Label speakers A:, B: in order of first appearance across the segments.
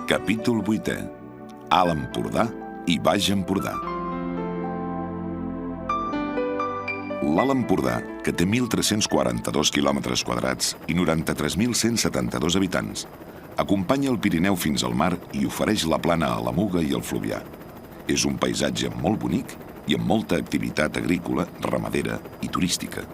A: Capítol 8è. Alt Empordà i Baix Empordà. L'Alt Empordà, que té 1.342 quilòmetres quadrats i 93.172 habitants, acompanya el Pirineu fins al mar i ofereix la plana a la Muga i el Fluvià. És un paisatge molt bonic i amb molta activitat agrícola, ramadera i turística.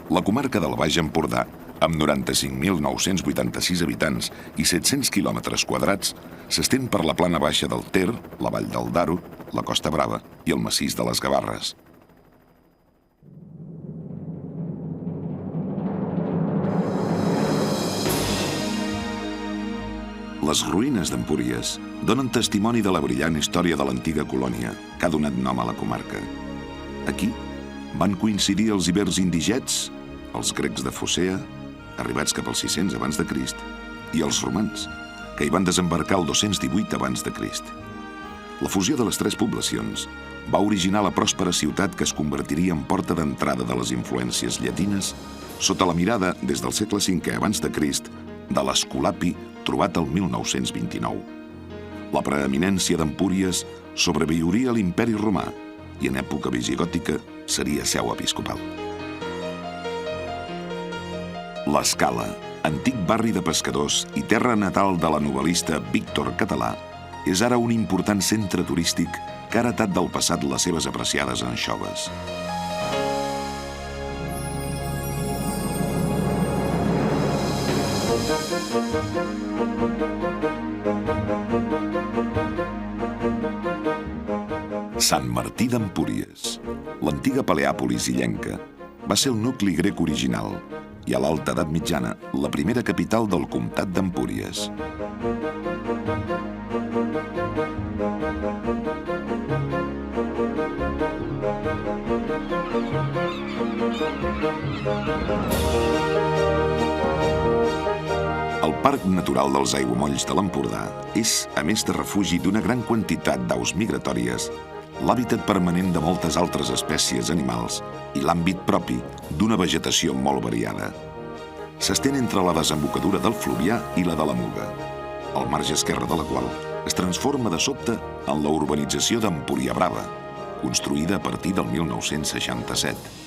A: La comarca del Baix Empordà, amb 95.986 habitants i 700 quilòmetres quadrats, s'estén per la plana baixa del Ter, la Vall del Daro, la Costa Brava i el massís de les Gavarres. Les ruïnes d'Empúries donen testimoni de la brillant història de l'antiga colònia que ha donat nom a la comarca. Aquí van coincidir els ibers indigets, els grecs de Focea, arribats cap al 600 abans de Crist, i els romans, que hi van desembarcar el 218 abans de Crist. La fusió de les tres poblacions va originar la pròspera ciutat que es convertiria en porta d'entrada de les influències llatines sota la mirada, des del segle V abans de Crist, de l'Esculapi trobat el 1929. La preeminència d'Empúries sobreviuria a l'imperi romà i en època visigòtica seria seu episcopal. L'Escala, antic barri de pescadors i terra natal de la novel·lista Víctor Català, és ara un important centre turístic que ha heretat del passat les seves apreciades anxoves. Sant Martí d'Empúries, l'antiga Paleàpolis illenca, va ser el nucli grec original i a l'Alta Edat Mitjana la primera capital del comtat d'Empúries. El Parc Natural dels Aiguamolls de l'Empordà és, a més de refugi d'una gran quantitat d'aus migratòries, l'hàbitat permanent de moltes altres espècies animals i l'àmbit propi d'una vegetació molt variada. S'estén entre la desembocadura del Fluvià i la de la Muga, al marge esquerre de la qual es transforma de sobte en la urbanització d'Empúria Brava, construïda a partir del 1967.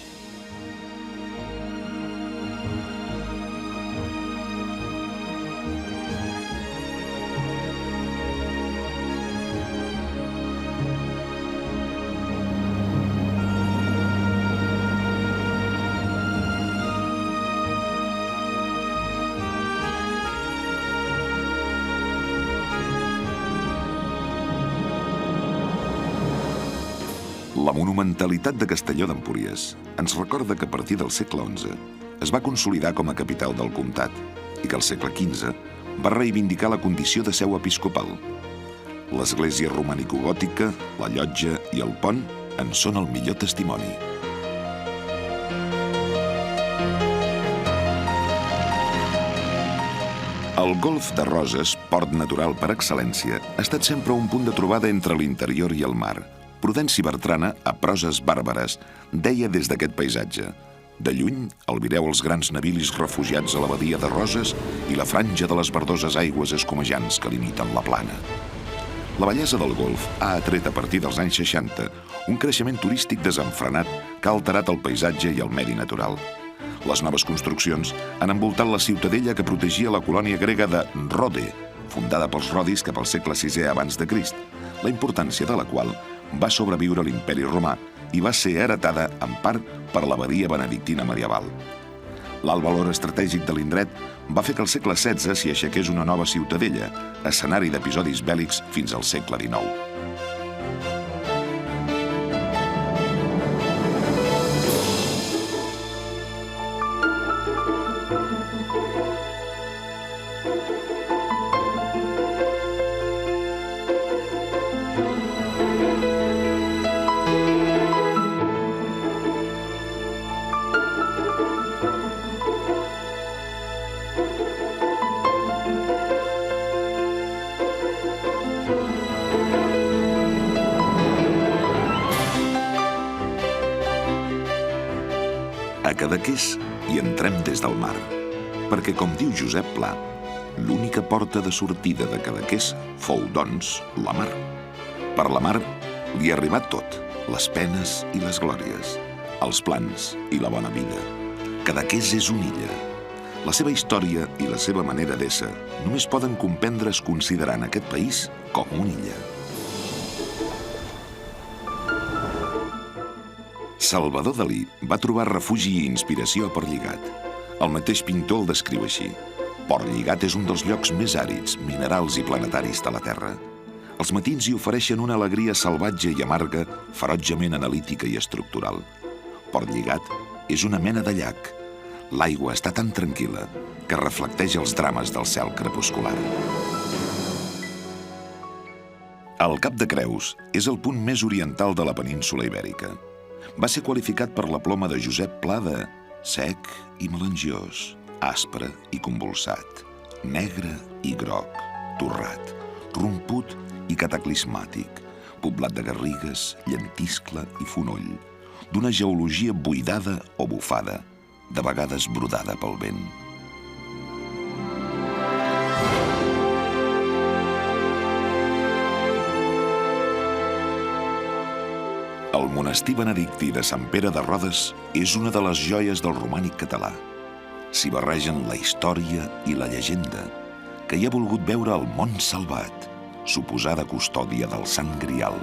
A: La monumentalitat de Castelló d'Empúries ens recorda que a partir del segle XI es va consolidar com a capital del comtat i que al segle XV va reivindicar la condició de seu episcopal. L'església romànico-gòtica, la llotja i el pont en són el millor testimoni. El Golf de Roses, port natural per excel·lència, ha estat sempre un punt de trobada entre l'interior i el mar. Prudenci Bertrana, a Proses bàrbares, deia des d'aquest paisatge: de lluny albireu els grans navilis refugiats a la badia de Roses i la franja de les verdoses aigües escumejants que limiten la plana. La bellesa del golf ha atret a partir dels anys 60 un creixement turístic desenfrenat que ha alterat el paisatge i el medi natural. Les noves construccions han envoltat la ciutadella que protegia la colònia grega de Rode, fundada pels rodis cap al segle VI abans de Crist, la importància de la qual va sobreviure a l'imperi romà i va ser heretada en part per l'abadia benedictina medieval. L'alt valor estratègic de l'indret va fer que al segle XVI s'hi aixequés una nova ciutadella, escenari d'episodis bèl·lics fins al segle XIX. A Cadaqués hi entrem des del mar, perquè, com diu Josep Pla, L'única porta de sortida de Cadaqués fou, doncs, la mar. Per la mar li ha arribat tot, les penes i les glòries, els plans i la bona vida. Cadaqués és una illa. La seva història i la seva manera d'ésser només poden comprendre's considerant aquest país com una illa. Salvador Dalí va trobar refugi i inspiració a Portlligat. El mateix pintor el descriu així. Portlligat és un dels llocs més àrids, minerals i planetaris de la Terra. Els matins hi ofereixen una alegria salvatge i amarga, ferotgement analítica i estructural. Portlligat és una mena de llac. L'aigua està tan tranquil·la que reflecteix els drames del cel crepuscular. El Cap de Creus és el punt més oriental de la península Ibèrica. Va ser qualificat per la ploma de Josep Pla de sec i melangiós, aspre i convulsat, negre i groc, torrat, romput i cataclismàtic, poblat de garrigues, llentiscle i fonoll, d'una geologia buidada o bufada, de vegades brodada pel vent. El monestir benedictí de Sant Pere de Rodes és una de les joies del romànic català. S'hi barregen la història i la llegenda, que hi ha volgut veure el món salvat, suposada custòdia del Sant Grial.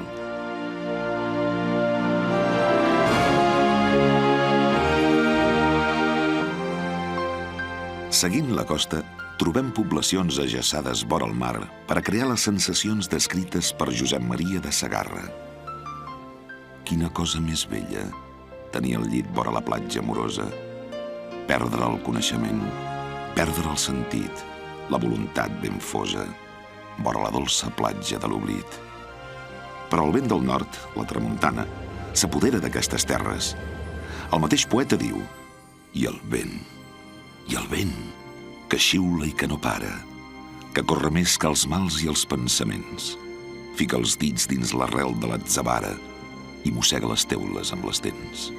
A: Seguint la costa, trobem poblacions ajaçades vora el mar per a crear les sensacions descrites per Josep Maria de Segarra. Quina cosa més bella, tenir el llit vora la platja amorosa, perdre el coneixement, perdre el sentit, la voluntat ben fosa, vora la dolça platja de l'oblit. Però el vent del nord, la tramuntana, s'apodera d'aquestes terres. El mateix poeta diu: i el vent, que xiula i que no para, que corre més que els mals i els pensaments, fica els dits dins l'arrel de l'atzavara i mossega les teules amb les dents.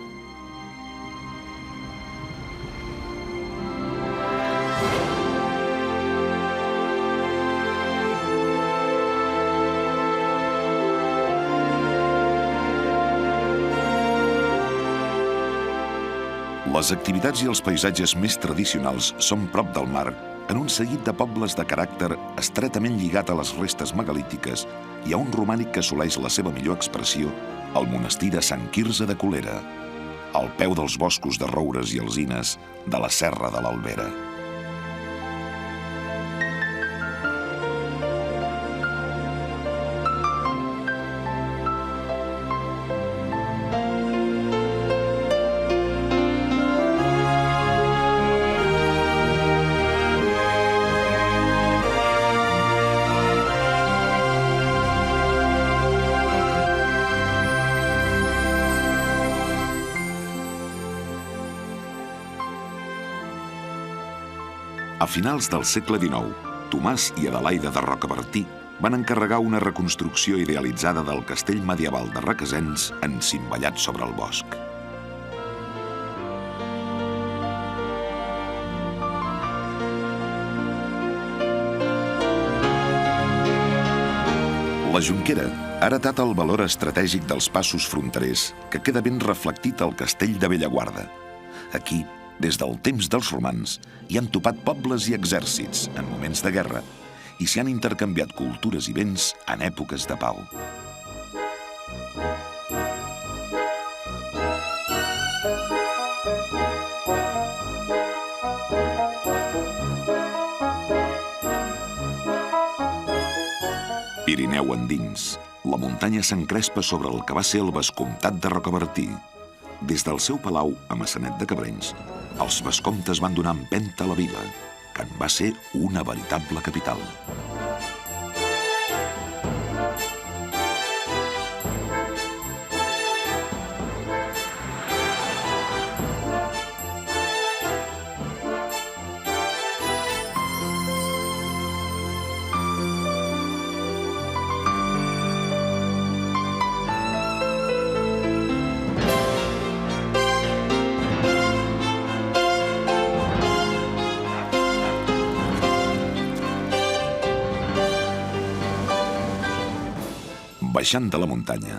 A: Les activitats i els paisatges més tradicionals són prop del mar, en un seguit de pobles de caràcter estretament lligat a les restes megalítiques i a un romànic que assoleix la seva millor expressió al monestir de Sant Quirze de Colera, al peu dels boscos de roures i alzines de la Serra de l'Albera. A finals del segle XIX, Tomàs i Adelaida de Rocabertí van encarregar una reconstrucció idealitzada del castell medieval de Requesens encimballat sobre el bosc. La Jonquera ha heretat el valor estratègic dels passos fronterers que queda ben reflectit al castell de Bellaguarda. Aquí, des del temps dels romans, hi han topat pobles i exèrcits en moments de guerra i s'hi han intercanviat cultures i béns en èpoques de pau. Pirineu endins, la muntanya s'encrespa sobre el que va ser el vescomtat de Rocabertí. Des del seu palau a Maçanet de Cabrenys, els vescomtes van donar empenta a la vila, que en va ser una veritable capital. Baixant de la muntanya,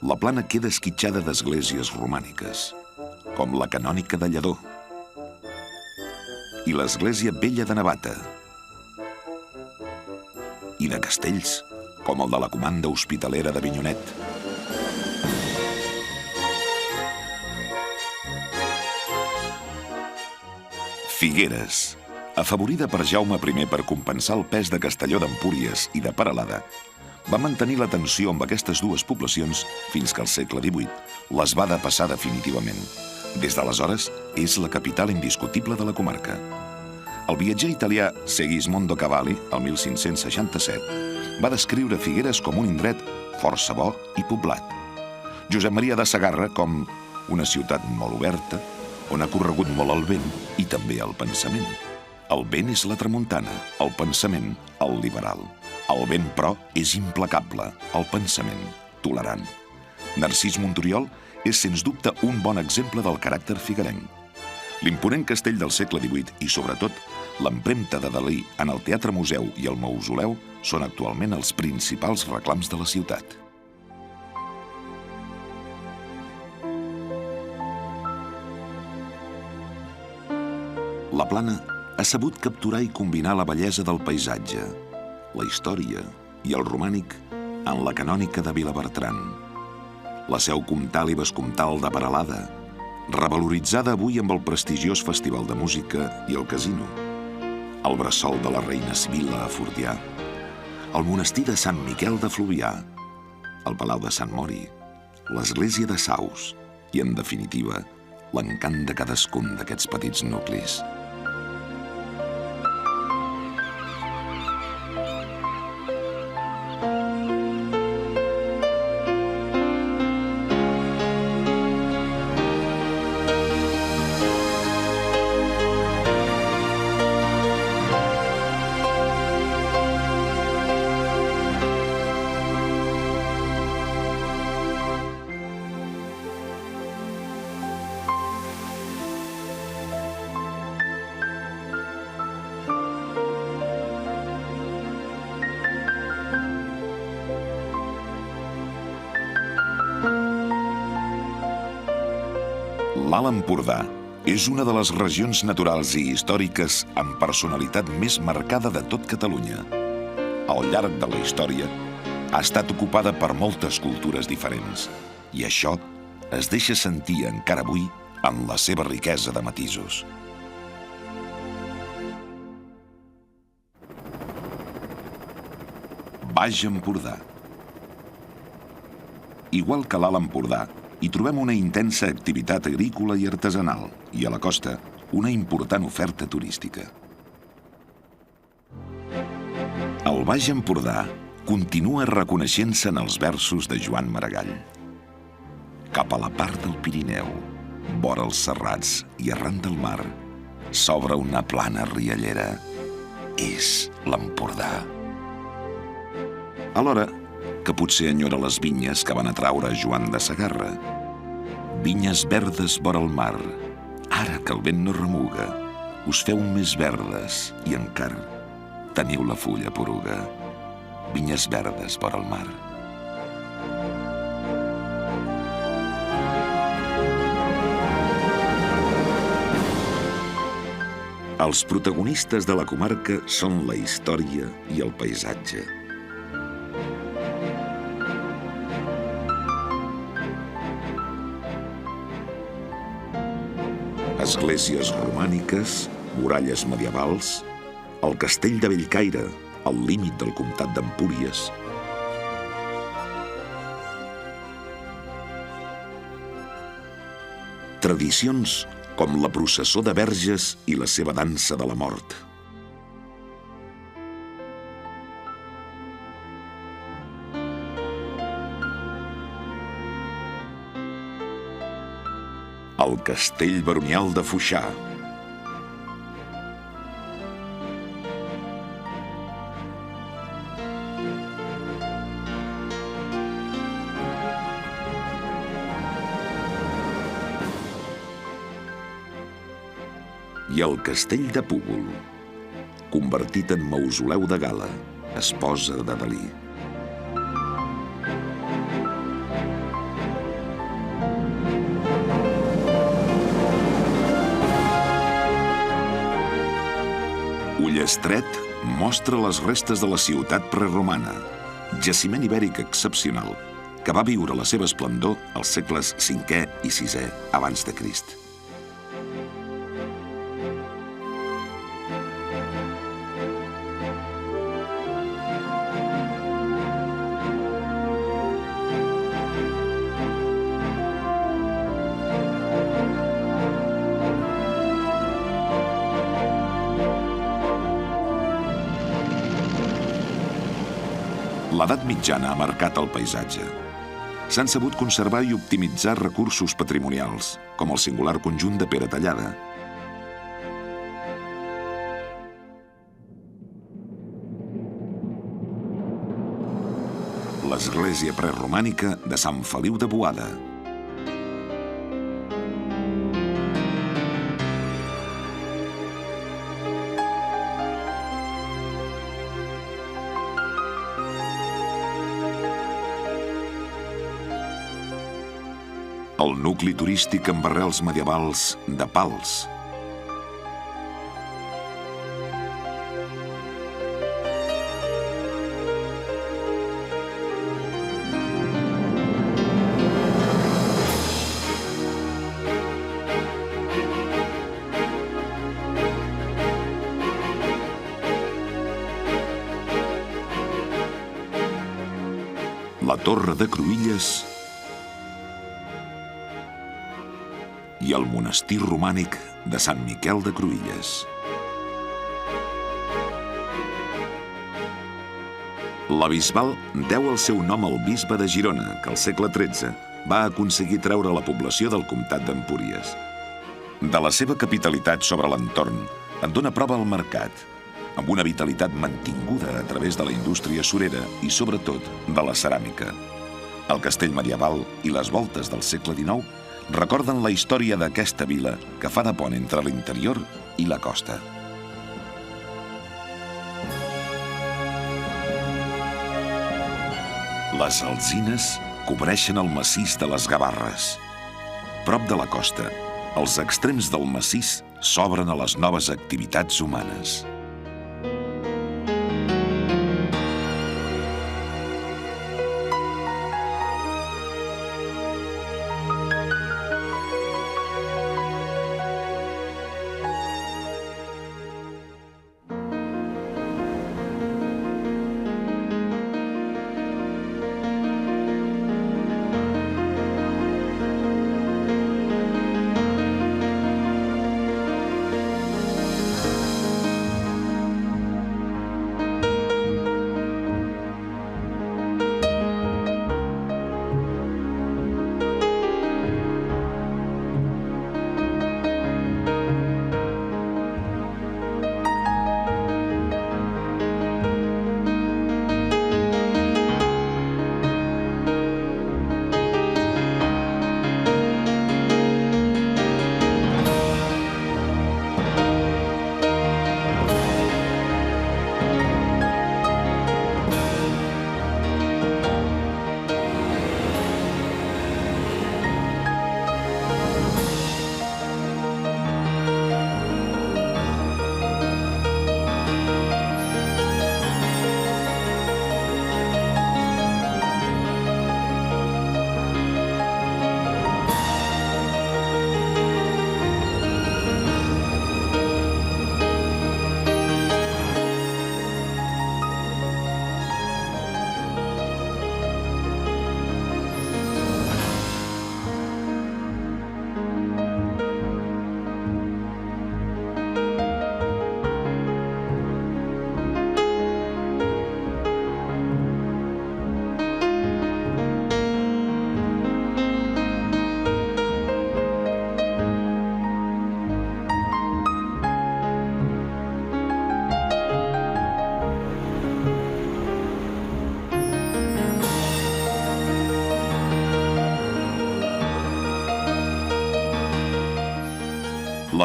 A: la plana queda esquitxada d'esglésies romàniques, com la canònica de Lledó i l'església vella de Navata, i de castells, com el de la comanda hospitalera d'Avinyonet. Figueres, afavorida per Jaume I per compensar el pes de Castelló d'Empúries i de Peralada, va mantenir la tensió amb aquestes dues poblacions fins que al segle XVIII les va depassar definitivament. Des d'aleshores, és la capital indiscutible de la comarca. El viatger italià Segismondo Cavalli, el 1567, va descriure Figueres com un indret força bo i poblat. Josep Maria de Sagarra com una ciutat molt oberta, on ha corregut molt el vent i també el pensament. El vent és la tramuntana, el pensament, el liberal. El vent, però, és implacable, el pensament, tolerant. Narcís Monturiol és, sens dubte, un bon exemple del caràcter figuerenc. L'imponent castell del segle XVIII i, sobretot, l'empremta de Dalí en el Teatre Museu i el Mausoleu són actualment els principals reclams de la ciutat. La Plana ha sabut capturar i combinar la bellesa del paisatge, la història i el romànic en la canònica de Vilabertran. La seu comtal i vescomtal de Peralada, revaloritzada avui amb el prestigiós Festival de Música i el Casino. El bressol de la reina Sibil·la a Fortià. El monestir de Sant Miquel de Fluvià. El Palau de Sant Mori. L'església de Saus. I, en definitiva, l'encant de cadascun d'aquests petits nuclis. L'Alt Empordà és una de les regions naturals i històriques amb personalitat més marcada de tot Catalunya. Al llarg de la història, ha estat ocupada per moltes cultures diferents, i això es deixa sentir encara avui en la seva riquesa de matisos. Baix Empordà. Igual que l'Alt Empordà, hi trobem una intensa activitat agrícola i artesanal i, a la costa, una important oferta turística. El Baix Empordà continua reconeixent-se en els versos de Joan Maragall. Cap a la part del Pirineu, vora els serrats i arran del mar, s'obre una plana riallera. És l'Empordà. Alhora, que potser enyora les vinyes que van atraure Joan de Sagarra. Vinyes verdes vora el mar, ara que el vent no remuga, us feu més verdes i encara teniu la fulla poruga. Vinyes verdes vora el mar. Els protagonistes de la comarca són la història i el paisatge. Esglésies romàniques, muralles medievals, el castell de Bellcaire, al límit del comtat d'Empúries. Tradicions com la processó de Verges i la seva dansa de la mort. El castell baronial de Foixà. I el castell de Púbol, convertit en mausoleu de gala, esposa de Dalí. L'estret mostra les restes de la ciutat preromana, jaciment ibèric excepcional, que va viure la seva esplendor als segles V i VI abans de Crist. L'edat mitjana ha marcat el paisatge. S'han sabut conservar i optimitzar recursos patrimonials, com el singular conjunt de pedra tallada. L'església preromànica de Sant Feliu de Boada. El nucli turístic amb arrels medievals de Pals. La Torre de Cruïlles i el monestir romànic de Sant Miquel de Cruïlles. La Bisbal deu el seu nom al bisbe de Girona, que al segle XIII va aconseguir treure la població del comtat d'Empúries. De la seva capitalitat sobre l'entorn en dona prova el mercat, amb una vitalitat mantinguda a través de la indústria surera i, sobretot, de la ceràmica. El castell medieval i les voltes del segle XIX recorden la història d'aquesta vila que fa de pont entre l'interior i la costa. Les alzines cobreixen el massís de les Gavarres. Prop de la costa, els extrems del massís s'obren a les noves activitats humanes.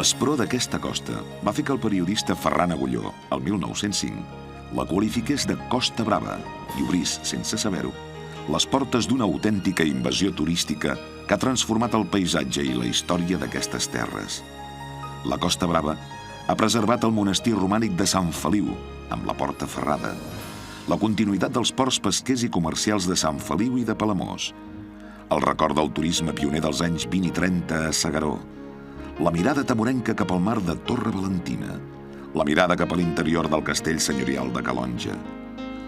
A: L'espror d'aquesta costa va fer que el periodista Ferran Agulló, el 1905, la qualifiqués de Costa Brava i obrís, sense saber-ho, les portes d'una autèntica invasió turística que ha transformat el paisatge i la història d'aquestes terres. La Costa Brava ha preservat el monestir romànic de Sant Feliu, amb la Porta Ferrada, la continuïtat dels ports pesquers i comercials de Sant Feliu i de Palamós, el record del turisme pioner dels anys 20 i 30 a S'Agaró, la mirada tamorenca cap al mar de Torre Valentina, la mirada cap a l'interior del castell senyorial de Calonge,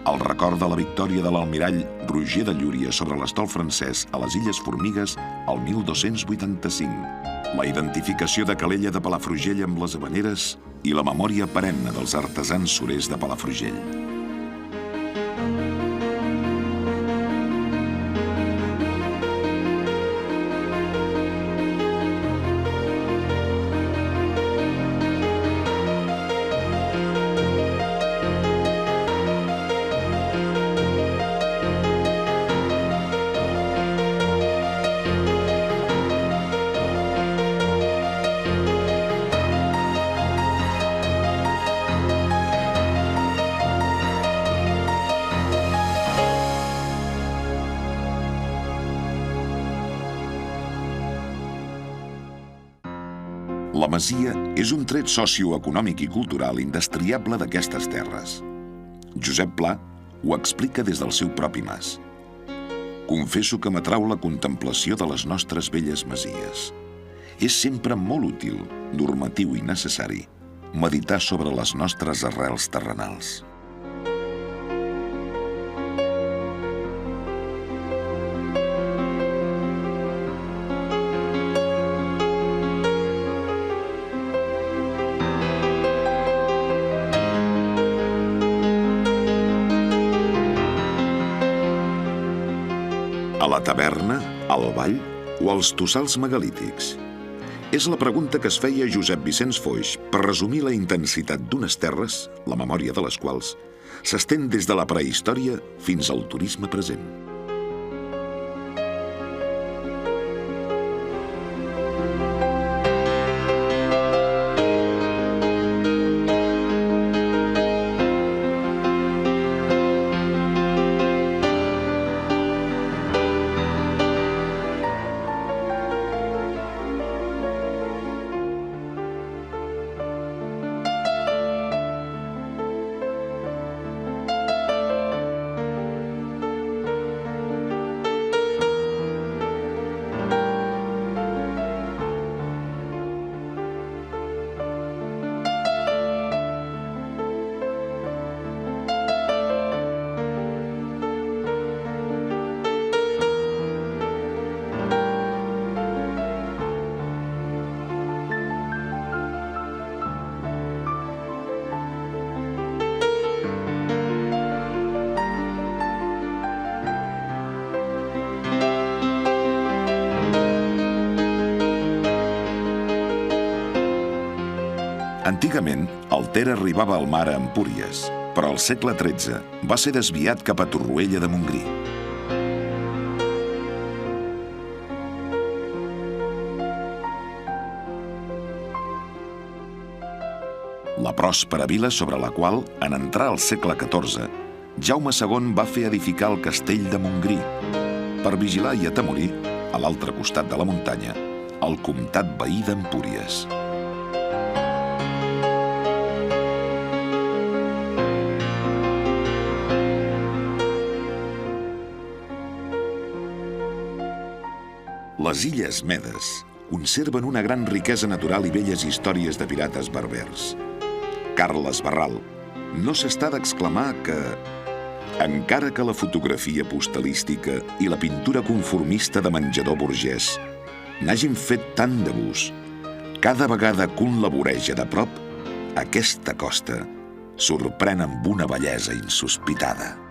A: el record de la victòria de l'almirall Roger de Llúria sobre l'estol francès a les Illes Formigues el 1285, la identificació de Calella de Palafrugell amb les Havaneres i la memòria perenne dels artesans surers de Palafrugell. La masia és un tret socioeconòmic i cultural indestriable d'aquestes terres. Josep Pla ho explica des del seu propi mas. Confesso que m'atrau la contemplació de les nostres velles masies. És sempre molt útil, normatiu i necessari meditar sobre les nostres arrels terrenals. A la taverna, al ball o als tossals megalítics? És la pregunta que es feia Josep Vicenç Foix per resumir la intensitat d'unes terres, la memòria de les quals s'estén des de la prehistòria fins al turisme present. Antigament, el Ter arribava al mar a Empúries, però al segle XIII va ser desviat cap a Torroella de Montgrí. La pròspera vila sobre la qual, en entrar al segle XIV, Jaume II va fer edificar el castell de Montgrí per vigilar i atemorir, a l'altre costat de la muntanya, el comtat veí d'Empúries. Les Illes Medes conserven una gran riquesa natural i belles històries de pirates berbers. Carles Barral no s'està d'exclamar que, encara que la fotografia postalística i la pintura conformista de menjador burgès n'hagin fet tant d'abús, cada vegada que un la voreja de prop, aquesta costa sorprèn amb una bellesa insospitada.